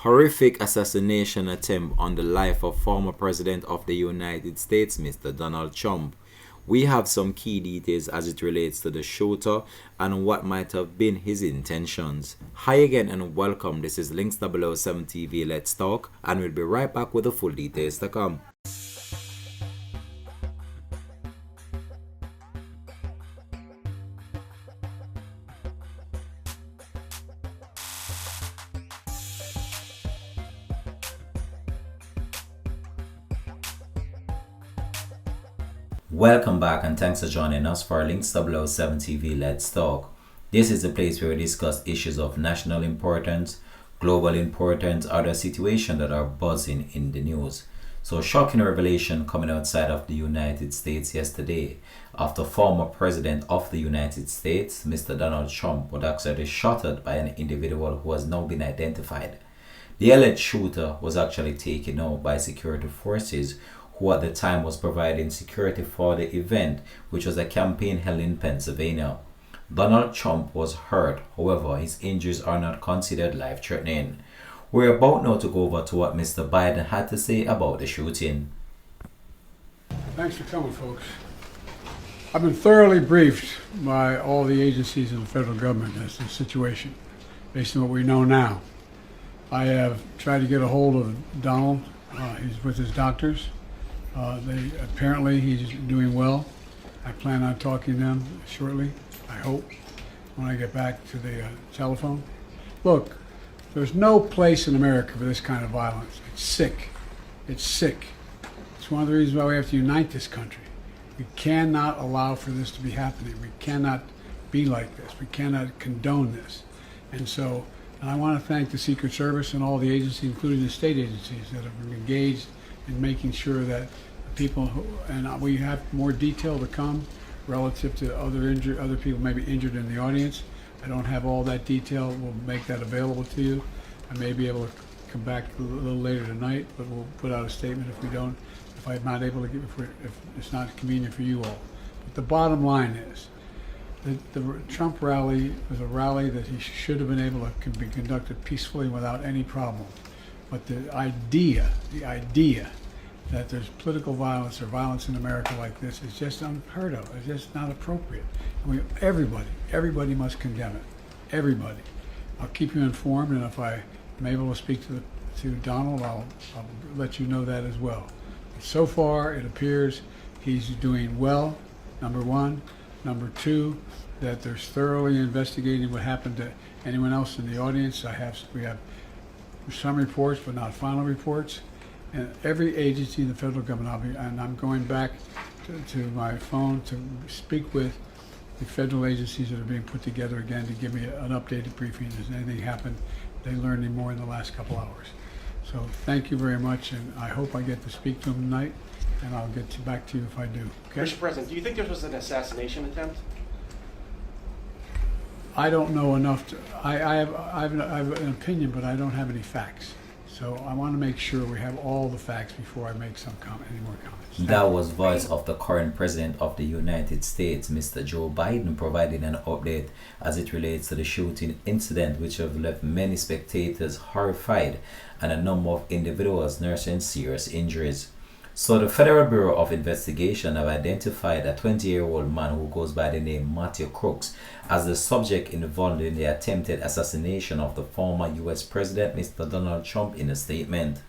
Horrific assassination attempt on the life of former President of the United States, Mr. Donald Trump. We have some key details as it relates to the shooter and what might have been his intentions. Hi again and welcome. This is Links007 TV Let's Talk, and we'll be right back with the full details to come. Welcome back and thanks for joining us for Links007 TV Let's Talk. This is the place where we discuss issues of national importance, global importance, or the situation that are buzzing in the news. So, shocking revelation coming outside of the United States yesterday after former President of the United States, Mr. Donald Trump, was actually shot at by an individual who has now been identified. The alleged shooter was actually taken out by security forces who at the time was providing security for the event, which was a campaign held in Pennsylvania. Donald Trump was hurt, however, his injuries are not considered life-threatening. We're about now to go over to what Mr. Biden had to say about the shooting. Thanks for coming, folks. I've been thoroughly briefed by all the agencies in the federal government as to the situation, based on what we know now. I have tried to get a hold of Donald. He's with his doctors. Apparently he's doing well. I plan on talking to them shortly, I hope, when I get back to the telephone. Look, there's no place in America for this kind of violence. It's sick. It's sick. It's one of the reasons why we have to unite this country. We cannot allow for this to be happening. We cannot be like this. We cannot condone this. And I want to thank the Secret Service and all the agencies, including the state agencies, that have been engaged in making sure that people and we have more detail to come relative to other people maybe injured in the audience. I don't have all that detail. We'll make that available to you. I may be able to come back a little later tonight, but we'll put out a statement if I'm not able to if it's not convenient for you all. But the bottom line is that the Trump rally was a rally that he should have been able to be conducted peacefully without any problem. But the idea that there's political violence or violence in America like this is just unheard of. It's just not appropriate. Everybody must condemn it. Everybody. I'll keep you informed, and if I'm able to speak to Donald, I'll let you know that as well. But so far, it appears he's doing well, number one. Number two, that they're thoroughly investigating what happened to anyone else in the audience. We have some reports, but not final reports. And every agency in the federal government, and I'm going back to my phone to speak with the federal agencies that are being put together again to give me an updated briefing. Has anything happened? They learned any more in the last couple hours. So thank you very much, and I hope I get to speak to them tonight, and I'll get back to you if I do. Okay? Mr. President, do you think this was an assassination attempt? I don't know enough to. I have an opinion, but I don't have any facts. So I want to make sure we have all the facts before I make any more comments. That was voice of the current President of the United States, Mr. Joe Biden, providing an update as it relates to the shooting incident, which have left many spectators horrified and a number of individuals nursing serious injuries. So the Federal Bureau of Investigation have identified a 20-year-old man who goes by the name Matthew Crooks as the subject involved in the attempted assassination of the former US President, Mr. Donald Trump, in a statement.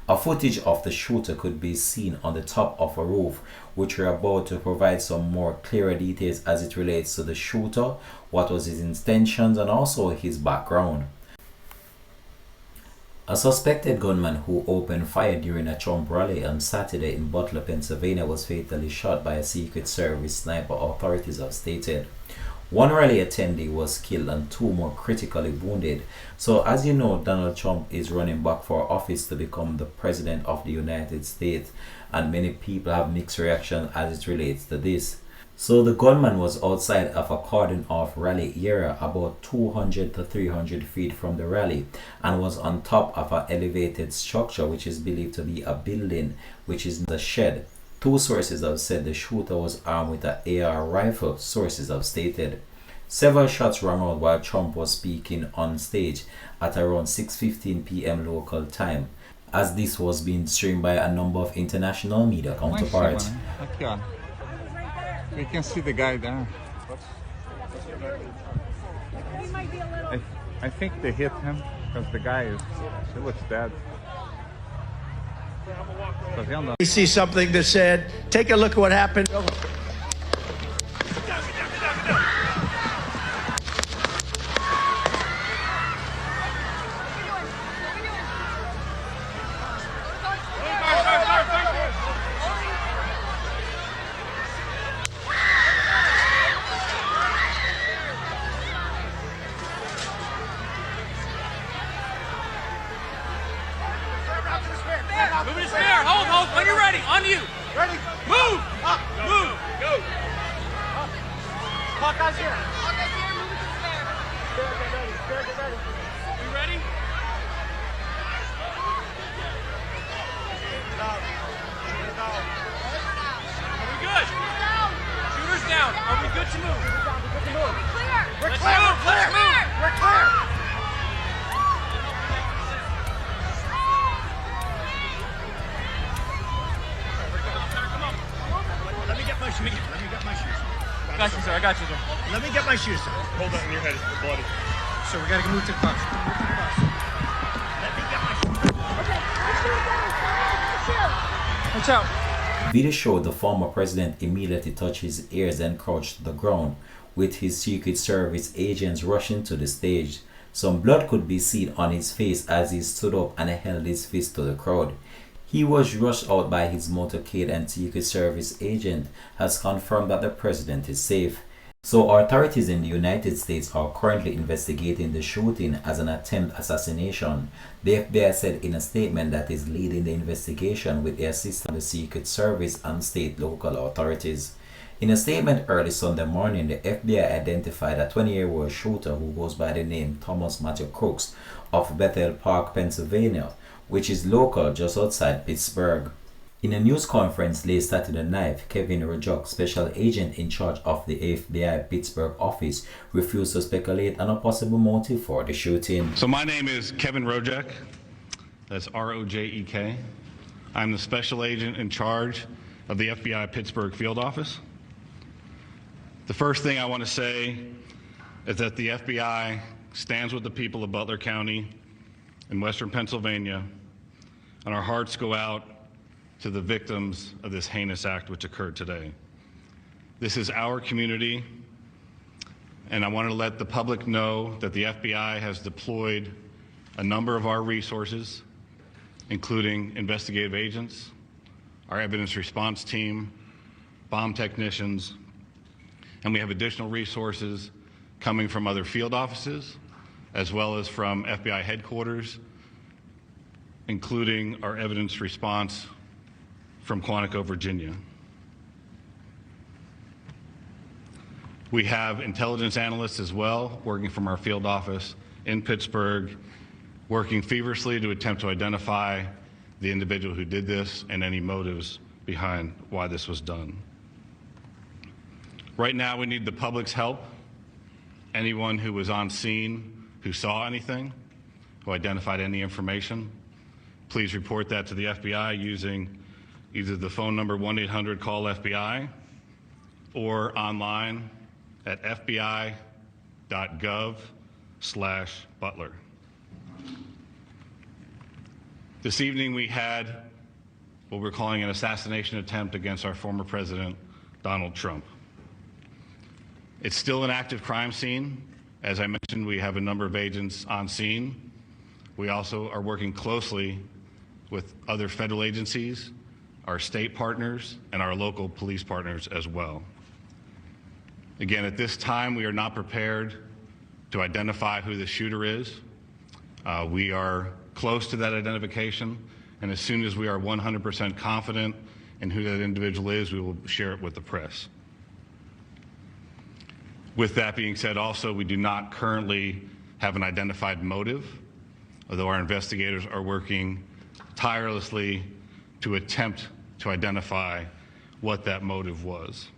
A footage of the shooter could be seen on the top of a roof, which we're about to provide some more clearer details as it relates to the shooter, what was his intentions, and also his background. A suspected gunman who opened fire during a Trump rally on Saturday in Butler, Pennsylvania was fatally shot by a Secret Service sniper, authorities have stated. One rally attendee was killed and two more critically wounded. So as you know, Donald Trump is running back for office to become the President of the United States, and many people have mixed reactions as it relates to this. So the gunman was outside of a cordon-off rally area about 200 to 300 feet from the rally and was on top of an elevated structure which is believed to be a building, which is the shed. Two sources have said the shooter was armed with an AR rifle, sources have stated. Several shots rang out while Trump was speaking on stage at around 6:15 p.m. local time, as this was being streamed by a number of international media counterparts. You can see the guy there. I think they hit him because the guy he looks dead. We see something that said, take a look at what happened. Moving his spear. Hold. When you're ready. On you. Ready? Move. Up. Move. Go. Up. Hawkeye's here. Hawkeye's here. Move with the spear. Get ready. Get ready. You ready? Are we good? Shooter's down. Are we good to move? We're Let's clear. move. We're clear. Let's move. We're clear. Let me get my shoes. I got you, sir. Let me get my shoes, sir. Hold that in your head. It's bloody. So we gotta move to the bus. Let me get my shoes. Watch out. Video showed the former president immediately touched his ears and crouched to the ground, with his Secret Service agents rushing to the stage. Some blood could be seen on his face as he stood up and held his fist to the crowd. He was rushed out by his motorcade, and Secret Service agent has confirmed that the president is safe. So authorities in the United States are currently investigating the shooting as an attempt assassination. The FBI said in a statement that is leading the investigation with the assistance of the Secret Service and state local authorities. In a statement early Sunday morning, the FBI identified a 20-year-old shooter who goes by the name Thomas Matthew Crooks of Bethel Park, Pennsylvania, which is local just outside Pittsburgh. In a news conference late Saturday night, Kevin Rojak, special agent in charge of the FBI Pittsburgh office, refused to speculate on a possible motive for the shooting. So my name is Kevin Rojek. That's R-O-J-E-K. I'm the special agent in charge of the FBI Pittsburgh field office. The first thing I want to say is that the FBI stands with the people of Butler County in Western Pennsylvania, and our hearts go out to the victims of this heinous act which occurred today. This is our community, and I want to let the public know that the FBI has deployed a number of our resources, including investigative agents, our evidence response team, bomb technicians, and we have additional resources coming from other field offices, as well as from FBI headquarters, including our evidence response from Quantico, Virginia. We have intelligence analysts as well, working from our field office in Pittsburgh, working feverishly to attempt to identify the individual who did this and any motives behind why this was done. Right now, we need the public's help. Anyone who was on scene, who saw anything, who identified any information, please report that to the FBI using either the phone number 1-800-CALL-FBI or online at fbi.gov/Butler. This evening we had what we're calling an assassination attempt against our former president, Donald Trump. It's still an active crime scene. As I mentioned, we have a number of agents on scene. We also are working closely with other federal agencies, our state partners, and our local police partners as well. Again, at this time, we are not prepared to identify who the shooter is. We are close to that identification, and as soon as we are 100% confident in who that individual is, we will share it with the press. With that being said, also, we do not currently have an identified motive, although our investigators are working tirelessly to attempt to identify what that motive was.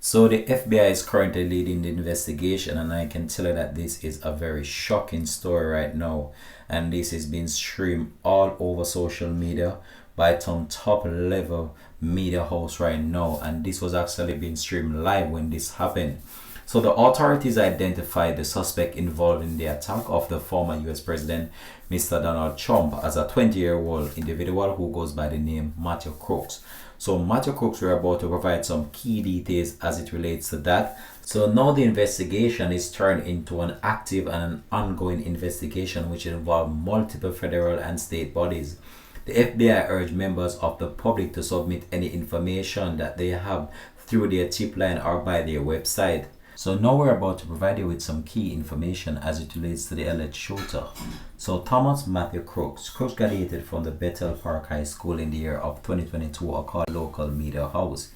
So the FBI is currently leading the investigation, and I can tell you that this is a very shocking story right now, and this is being streamed all over social media by some top level media hosts right now, and this was actually being streamed live when this happened. So the authorities identified the suspect involved in the attack of the former US President Mr. Donald Trump as a 20-year-old individual who goes by the name Matthew Crooks. So Matthew Crooks, we're about to provide some key details as it relates to that. So now the investigation is turned into an active and an ongoing investigation which involves multiple federal and state bodies. The FBI urged members of the public to submit any information that they have through their tip line or by their website. So now we're about to provide you with some key information as it relates to the alleged shooter. So Thomas Matthew Crooks graduated from the Bethel Park High School in the year of 2022 according to local media house.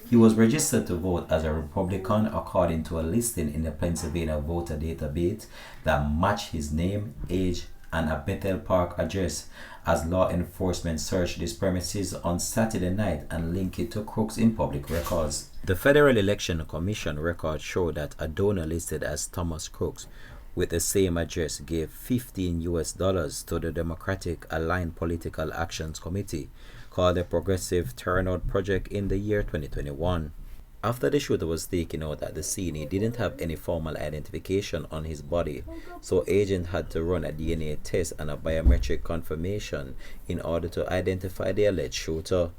He was registered to vote as a Republican according to a listing in the Pennsylvania voter database that matched his name, age, and a Bethel Park address as law enforcement searched his premises on Saturday night and linked it to Crooks in public records. The Federal Election Commission records show that a donor listed as Thomas Crooks with the same address gave $15 to the Democratic Aligned Political Actions Committee called the Progressive Turnout Project in the year 2021. After the shooter was taken out at the scene, he didn't have any formal identification on his body, so agents had to run a DNA test and a biometric confirmation in order to identify the alleged shooter.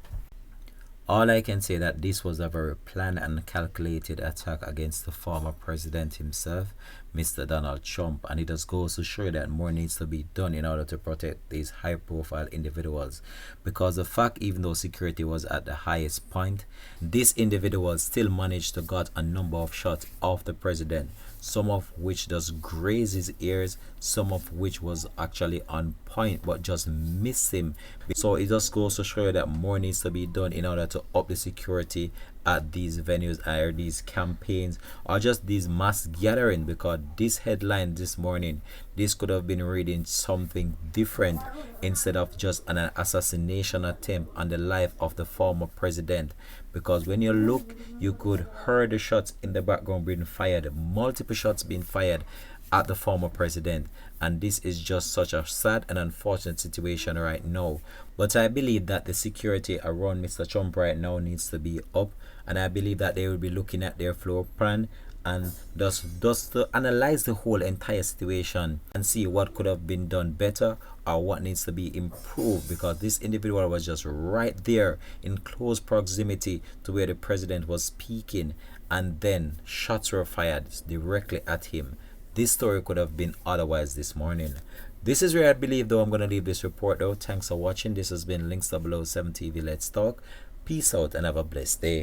All I can say that this was a very planned and calculated attack against the former president himself, Mr. Donald Trump, and it just goes to show that more needs to be done in order to protect these high-profile individuals. Because the fact, even though security was at the highest point, this individual still managed to get a number of shots off the president, some of which just grazed his ears, some of which was actually on point but just missed him. So it just goes to show you that more needs to be done in order to up the security at these venues or these campaigns or just these mass gatherings, because this headline this morning, this could have been reading something different instead of just an assassination attempt on the life of the former president. Because when you look, you could hear the shots in the background being fired, multiple shots being fired at the former president, and this is just such a sad and unfortunate situation right now. But I believe that the security around Mr. Trump right now needs to be up, and I believe that they will be looking at their floor plan and just to analyze the whole entire situation and see what could have been done better or what needs to be improved, because this individual was just right there in close proximity to where the president was speaking, and then shots were fired directly at him. This story could have been otherwise this morning. This is where I believe though I'm going to leave this report though. Thanks for watching. This has been Links 007 TV. Let's talk. Peace out and have a blessed day.